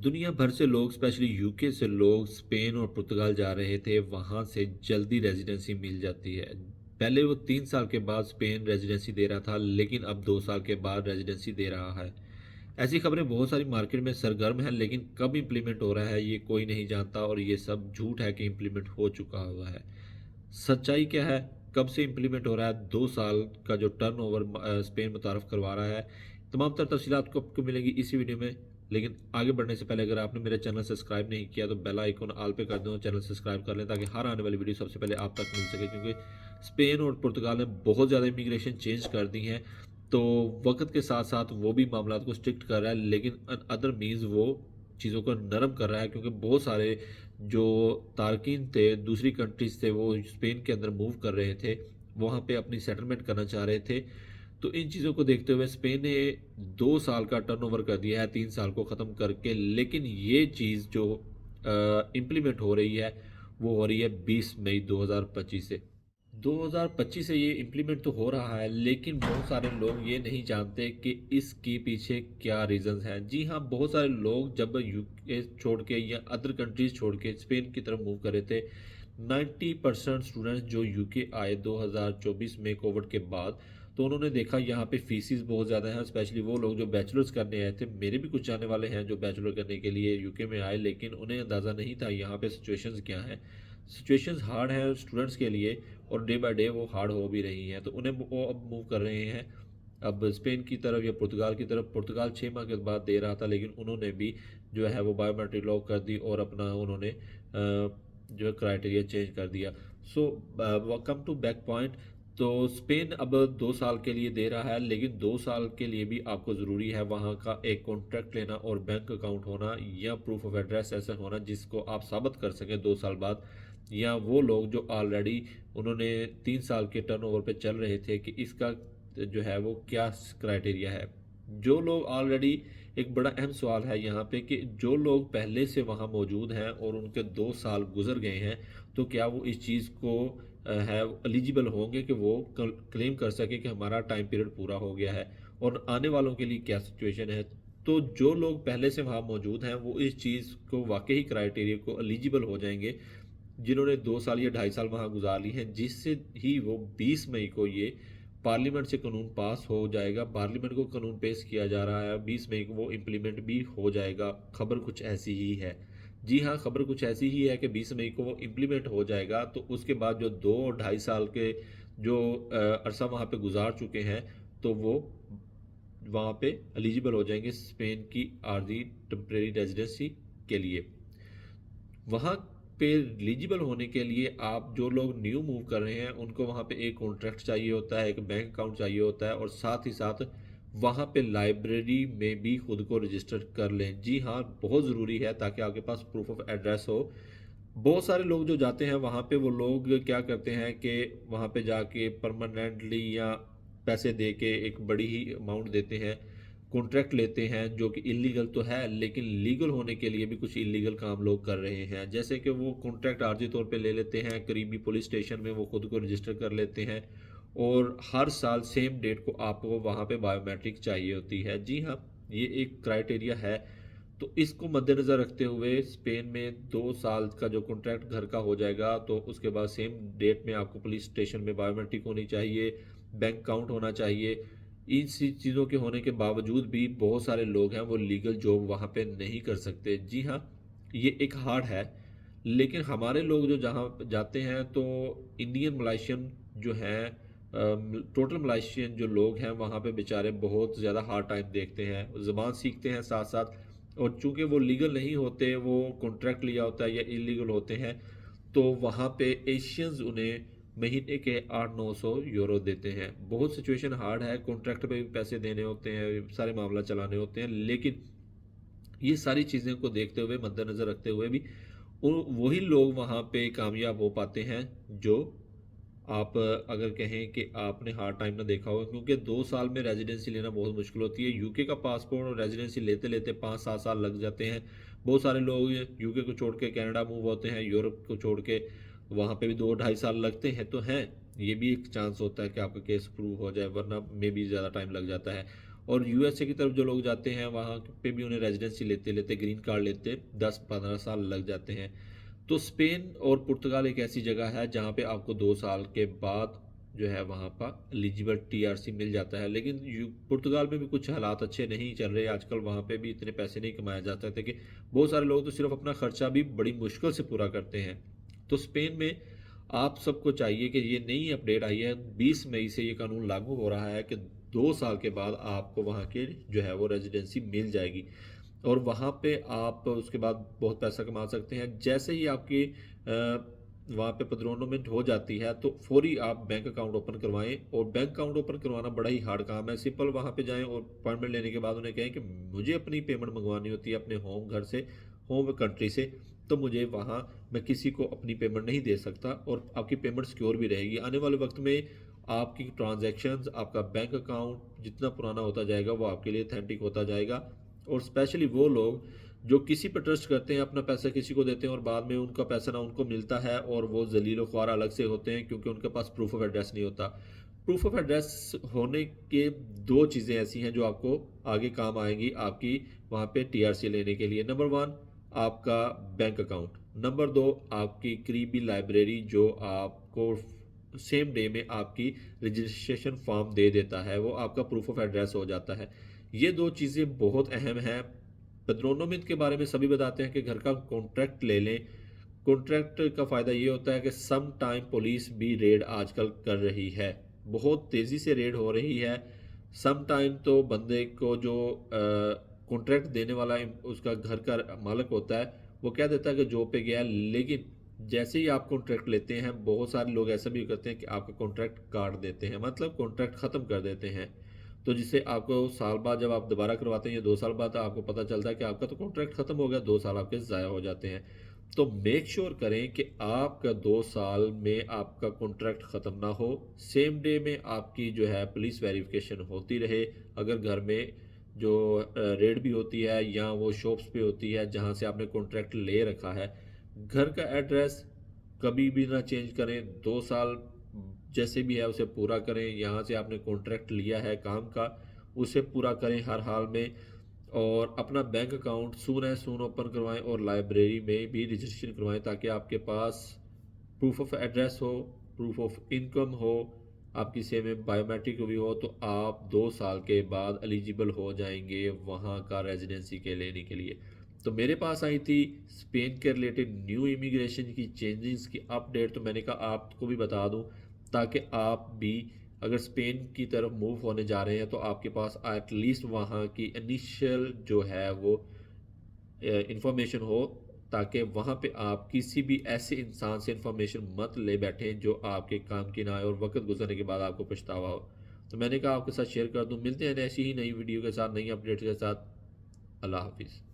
दुनिया भर से लोग स्पेशली यूके से लोग स्पेन और पुर्तगाल जा रहे थे। वहाँ से जल्दी रेजिडेंसी मिल जाती है। पहले वो 3 साल के बाद स्पेन रेजिडेंसी दे रहा था, लेकिन अब 2 साल के बाद रेजिडेंसी दे रहा है। ऐसी खबरें बहुत सारी मार्केट में सरगर्म है, लेकिन कब इम्प्लीमेंट हो रहा है ये कोई नहीं जानता, और ये सब झूठ है कि इम्प्लीमेंट हो चुका हुआ है। सच्चाई क्या है, कब से इम्प्लीमेंट हो रहा है, 2 साल का जो टर्न ओवर स्पेन मुतारफ़ करवा रहा है, तमाम तर तफसीलात को आपको मिलेंगी इसी वीडियो में। लेकिन आगे बढ़ने से पहले अगर आपने मेरा चैनल सब्सक्राइब नहीं किया तो बेल आइकन ऑल पे कर दें और चैनल सब्सक्राइब कर लें, ताकि हर आने वाली वीडियो सबसे पहले आप तक मिल सके। क्योंकि स्पेन और पुर्तगाल ने बहुत ज़्यादा इमिग्रेशन चेंज कर दी हैं, तो वक्त के साथ साथ वो भी मामला को स्ट्रिक्ट कर रहा है, लेकिन अदर मीन्स वो चीज़ों को नरम कर रहा है। क्योंकि बहुत सारे जो तारकीन थे दूसरी कंट्रीज थे, वो स्पेन के अंदर मूव कर रहे थे, वहाँ पे अपनी सेटलमेंट करना चाह रहे थे। तो इन चीज़ों को देखते हुए स्पेन ने 2 साल का टर्नओवर कर दिया है 3 साल को ख़त्म करके। लेकिन ये चीज़ जो इम्प्लीमेंट हो रही है वो हो रही है 20 मई 2025 से। 2025 से ये इम्प्लीमेंट तो हो रहा है, लेकिन बहुत सारे लोग ये नहीं जानते कि इसके पीछे क्या रीजंस हैं। जी हाँ, बहुत सारे लोग जब यूके छोड़ के या अदर कंट्रीज छोड़ के स्पेन की तरफ मूव कर रहे थे, 90% स्टूडेंट्स जो यूके आए 2024 में कोविड के बाद, तो उन्होंने देखा यहाँ पे फीसिस बहुत ज़्यादा हैं। स्पेशली वो लोग जो बैचलर्स करने आए थे, मेरे भी कुछ जाने वाले हैं जो बैचलर करने के लिए यूके में आए, लेकिन उन्हें अंदाज़ा नहीं था यहाँ पे सिचुएशंस क्या हैं। सिचुएशंस हार्ड हैं स्टूडेंट्स के लिए, और डे बाय डे वो हार्ड हो भी रही हैं। तो उन्हें वो अब मूव कर रहे हैं अब स्पेन की तरफ या पुर्तगाल की तरफ। पुर्तगाल 6 माह के बाद दे रहा था, लेकिन उन्होंने भी जो है वो बायोमेट्रिक लॉक कर दी और अपना उन्होंने जो है क्राइटेरिया चेंज कर दिया। सो कम टू बैक पॉइंट। तो स्पेन अब 2 साल के लिए दे रहा है, लेकिन 2 साल के लिए भी आपको ज़रूरी है वहाँ का एक कॉन्ट्रैक्ट लेना और बैंक अकाउंट होना या प्रूफ ऑफ एड्रेस ऐसा होना जिसको आप साबित कर सकें 2 साल बाद। या वो लोग जो ऑलरेडी उन्होंने 3 साल के टर्नओवर पे चल रहे थे कि इसका जो है वो क्या क्राइटेरिया है। जो लोग ऑलरेडी, एक बड़ा अहम सवाल है यहाँ पे कि जो लोग पहले से वहाँ मौजूद हैं और उनके 2 साल गुजर गए हैं, तो क्या वो इस चीज़ को है एलिजिबल होंगे कि वो क्लेम कर सके कि हमारा टाइम पीरियड पूरा हो गया है, और आने वालों के लिए क्या सिचुएशन है। तो जो लोग पहले से वहाँ मौजूद हैं वो इस चीज़ को वाकई क्राइटेरिया को एलिजिबल हो जाएंगे, जिन्होंने 2 साल या 2.5 साल वहाँ गुजार ली हैं, जिससे ही वो 20 मई को ये पार्लियामेंट से कानून पास हो जाएगा। पार्लियामेंट को कानून पेश किया जा रहा है, 20 मई को वो इम्प्लीमेंट भी हो जाएगा। खबर कुछ ऐसी ही है। जी हाँ, खबर कुछ ऐसी ही है कि 20 मई को वो इम्प्लीमेंट हो जाएगा। तो उसके बाद जो 2 और 2.5 साल के जो अरसा वहाँ पे गुजार चुके हैं, तो वो वहाँ पे एलिजिबल हो जाएंगे स्पेन की आर्जी टेम्परेरी रेजिडेंसी के लिए। वहाँ पे एलिजिबल होने के लिए आप जो लोग न्यू मूव कर रहे हैं उनको वहाँ पे एक कॉन्ट्रैक्ट चाहिए होता है, एक बैंक अकाउंट चाहिए होता है, और साथ ही साथ वहाँ पे लाइब्रेरी में भी खुद को रजिस्टर कर लें। जी हाँ, बहुत ज़रूरी है ताकि आपके पास प्रूफ ऑफ एड्रेस हो। बहुत सारे लोग जो जाते हैं वहाँ पे, वो लोग क्या करते हैं कि वहाँ पे जाके परमानेंटली या पैसे दे के एक बड़ी ही अमाउंट देते हैं, कॉन्ट्रैक्ट लेते हैं, जो कि इलीगल तो है, लेकिन लीगल होने के लिए भी कुछ इलीगल काम लोग कर रहे हैं। जैसे कि वो कॉन्ट्रैक्ट आर्जी तौर पे ले लेते हैं, करीबी पुलिस स्टेशन में वो खुद को रजिस्टर कर लेते हैं, और हर साल सेम डेट को आपको वहाँ पे बायोमेट्रिक चाहिए होती है। जी हाँ, ये एक क्राइटेरिया है। तो इसको मद्देनज़र रखते हुए स्पेन में 2 साल का जो कॉन्ट्रैक्ट घर का हो जाएगा, तो उसके बाद सेम डेट में आपको पुलिस स्टेशन में बायोमेट्रिक होनी चाहिए, बैंक अकाउंट होना चाहिए। इन सी चीज़ों के होने के बावजूद भी बहुत सारे लोग हैं वो लीगल जॉब वहाँ पे नहीं कर सकते। जी हाँ, ये एक हार्ड है। लेकिन हमारे लोग जो जहाँ जाते हैं, तो इंडियन मलाइशियन जो हैं, टोटल मलाइशियन जो लोग हैं वहाँ पे बेचारे बहुत ज़्यादा हार्ड टाइम देखते हैं, ज़बान सीखते हैं साथ साथ। और चूंकि वो लीगल नहीं होते, वो कॉन्ट्रैक्ट लिया होता है या इलीगल होते हैं, तो वहाँ पे एशियंस उन्हें महीने के 800-900 यूरो देते हैं। बहुत सिचुएशन हार्ड है, कॉन्ट्रैक्ट पे भी पैसे देने होते हैं, सारे मामला चलाने होते हैं। लेकिन ये सारी चीज़ें को देखते हुए, मद्देनज़र रखते हुए भी वही लोग वहाँ पे कामयाब हो पाते हैं, जो आप अगर कहें कि आपने हार्ड टाइम ना देखा होगा। क्योंकि 2 साल में रेजिडेंसी लेना बहुत मुश्किल होती है। यूके का पासपोर्ट और रेजिडेंसी लेते लेते 5-7 साल लग जाते हैं। बहुत सारे लोग यूके को छोड़ के कनाडा मूव होते हैं, यूरोप को छोड़ के, वहाँ पे भी 2-2.5 साल लगते हैं। तो हैं, ये भी एक चांस होता है कि आपका केस प्रूव हो जाए, वरना में भी ज़्यादा टाइम लग जाता है। और यूएसए की तरफ जो लोग जाते हैं वहाँ पे भी उन्हें रेजिडेंसी लेते लेते ग्रीन कार्ड लेते 10-15 साल लग जाते हैं। तो स्पेन और पुर्तगाल एक ऐसी जगह है जहाँ पे आपको 2 साल के बाद जो है वहाँ पर एलिजिबल टीआरसी मिल जाता है। लेकिन पुर्तगाल में भी कुछ हालात अच्छे नहीं चल रहे आजकल, वहाँ पे भी इतने पैसे नहीं कमाया जा सकते कि बहुत सारे लोग तो सिर्फ अपना खर्चा भी बड़ी मुश्किल से पूरा करते हैं। तो स्पेन में आप सबको चाहिए कि ये नई अपडेट आई है, 20 मई से ये कानून लागू हो रहा है कि 2 साल के बाद आपको वहाँ के जो है वो रेजिडेंसी मिल जाएगी और वहाँ पे आप उसके बाद बहुत पैसा कमा सकते हैं। जैसे ही आपकी वहाँ पे पदरोनमेंट हो जाती है तो फौरी आप बैंक अकाउंट ओपन करवाएं। और बैंक अकाउंट ओपन करवाना बड़ा ही हार्ड काम है। सिंपल वहाँ पे जाएं और अपॉइंटमेंट लेने के बाद उन्हें कहें कि मुझे अपनी पेमेंट मंगवानी होती है अपने होम घर से, होम कंट्री से, तो मुझे वहाँ मैं किसी को अपनी पेमेंट नहीं दे सकता और आपकी पेमेंट सिक्योर भी रहेगी। आने वाले वक्त में आपकी ट्रांजैक्शंस, आपका बैंक अकाउंट जितना पुराना होता जाएगा वो आपके लिए ऑथेंटिक होता जाएगा। और स्पेशली वो लोग जो किसी पर ट्रस्ट करते हैं, अपना पैसा किसी को देते हैं और बाद में उनका पैसा ना उनको मिलता है और वो जलील ख्वार अलग से होते हैं क्योंकि उनके पास प्रूफ ऑफ एड्रेस नहीं होता। प्रूफ ऑफ एड्रेस होने के दो चीज़ें ऐसी हैं जो आपको आगे काम आएंगी आपकी वहाँ पे टीआरसी लेने के लिए। नंबर 1 आपका बैंक अकाउंट, नंबर 2 आपकी करीबी लाइब्रेरी जो आपको सेम डे में आपकी रजिस्ट्रेशन फॉर्म दे देता है, वो आपका प्रूफ ऑफ एड्रेस हो जाता है। ये दो चीज़ें बहुत अहम हैं। पेड्रोनोमित के बारे में सभी बताते हैं कि घर का कॉन्ट्रैक्ट ले लें। कॉन्ट्रैक्ट का फ़ायदा ये होता है कि सम टाइम पुलिस भी रेड आजकल कर रही है, बहुत तेज़ी से रेड हो रही है। सम टाइम तो बंदे को जो कॉन्ट्रैक्ट देने वाला उसका घर का मालिक होता है वो कह देता है कि जॉब पे गया, लेकिन जैसे ही आप कॉन्ट्रैक्ट लेते हैं बहुत सारे लोग ऐसा भी करते हैं कि आपका कॉन्ट्रैक्ट काट देते हैं, मतलब कॉन्ट्रैक्ट ख़त्म कर देते हैं। तो जिससे आपको साल बाद जब आप दोबारा करवाते हैं या 2 साल बाद आपको पता चलता है कि आपका तो कॉन्ट्रैक्ट ख़त्म हो गया, 2 साल आपके ज़ाया हो जाते हैं। तो मेक श्योर करें कि आपका 2 साल में आपका कॉन्ट्रैक्ट ख़त्म ना हो, सेम डे में आपकी जो है पुलिस वेरिफिकेशन होती रहे। अगर घर में जो रेड भी होती है या वो शॉप्स पे होती है जहाँ से आपने कॉन्ट्रैक्ट ले रखा है, घर का एड्रेस कभी भी ना चेंज करें। 2 साल जैसे भी है उसे पूरा करें। यहाँ से आपने कॉन्ट्रैक्ट लिया है काम का, उसे पूरा करें हर हाल में। और अपना बैंक अकाउंट सून है सून ओपन करवाएं और लाइब्रेरी में भी रजिस्ट्रेशन करवाएं ताकि आपके पास प्रूफ ऑफ एड्रेस हो, प्रूफ ऑफ इनकम हो, आपकी सेम में बायोमेट्रिक भी हो, तो आप 2 साल के बाद एलिजिबल हो जाएंगे वहाँ का रेजिडेंसी के लेने के लिए। तो मेरे पास आई थी स्पेन के रिलेटेड न्यू इमिग्रेशन की चेंजेस की अपडेट, तो मैंने कहा आपको भी बता दूं ताकि आप भी अगर स्पेन की तरफ मूव होने जा रहे हैं तो आपके पास एटलीस्ट वहाँ की इनिशियल जो है वो इंफॉर्मेशन हो, ताकि वहाँ पे आप किसी भी ऐसे इंसान से इंफॉर्मेशन मत ले बैठें जो आपके काम की ना आए और वक्त गुजरने के बाद आपको पछतावा हो। तो मैंने कहा आपके साथ शेयर कर दूं। मिलते हैं ऐसी ही नई वीडियो के साथ, नई अपडेट के साथ। अल्लाह हाफिज़।